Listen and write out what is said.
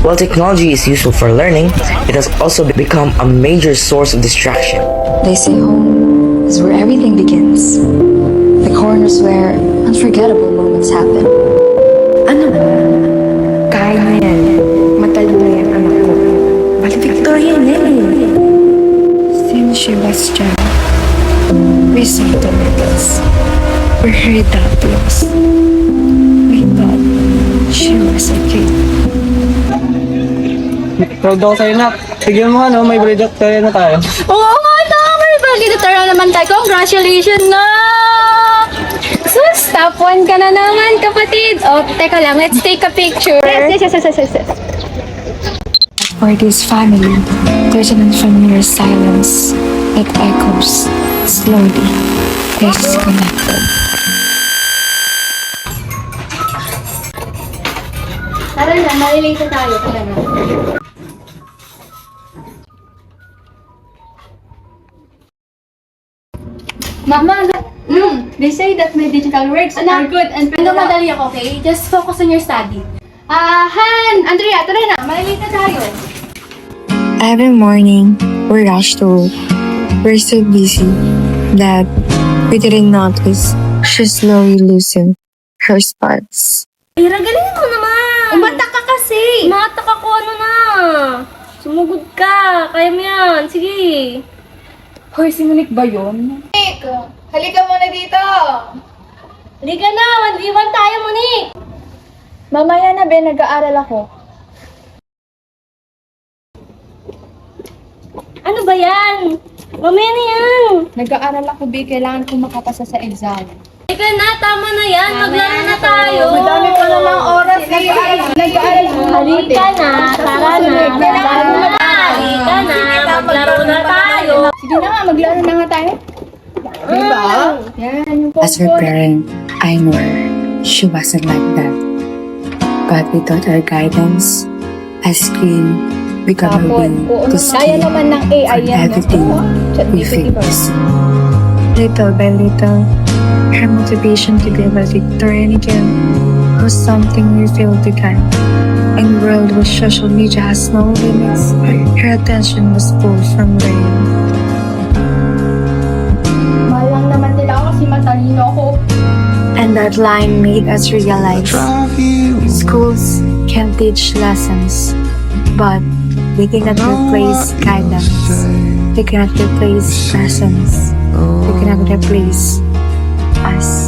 While technology is useful for learning, it has also become a major source of distraction. They say home is where everything begins. The corners where unforgettable moments happen. Ano na? Kaya na yan. Matalino yan, anak ko. Valedictorian yan eh. Since she was young, we saw the medals. We heard the applause. We thought she was a kid. Proud ako sa'yo, Nak. Bigyan mo may valedictorian na tayo. Oo nga, tama. Valedictorian naman tayo. Congratulations na! Sus, top 1 ka na naman, kapatid. Oh, teka lang, let's take a picture. Yes. For this family, there's an unfamiliar silence that echoes slowly, disconnected. Tara na, malilate tayo. Tara na. Mama, they say that my digital works are good and pero madali ako, okay? Just focus on your study. Han! Andrea, tara na, malilate na tayo. Every morning, we rush to work. We're so busy that we didn't notice she slowly loosened her sparks. Ira, galing mo naman! Umata ka kasi! Umata ka ko, ano na! Sumugod ka! Kaya mo yan! Sige! Hoy, si Monique ba yun? Monique! Halika muna dito! Halika na! 1v1 tayo, Monique! Mamaya na, Ben. Nag-aaral ako. Ano ba yan? Mamaya na yan! Nag-aaral ako, B. Kailangan ko makapasa sa exam. Halika na! Tama na yan! Maglaro na tayo! Madami pa namang oras. Nag-aaral ako. Halika na! Tara na! Maglaro na tayo! Halika na! Maglaro na tayo! Sige na nga, maglaro na nga tayo. Diba? Yan, yung As her parent, I know her. She wasn't like that. But without her guidance, as screen become a way to Kaya escape naman ng AI from yan. everything we face. Little by little, her motivation to be a valedictorian again was something we failed to guide. In a world where social media has no limits, her attention was pulled from learning. Mahal lang naman nila ako kasi matalino ako. And that line made us realize schools can teach lessons, but they cannot replace guidance. They cannot replace presence. They cannot replace us.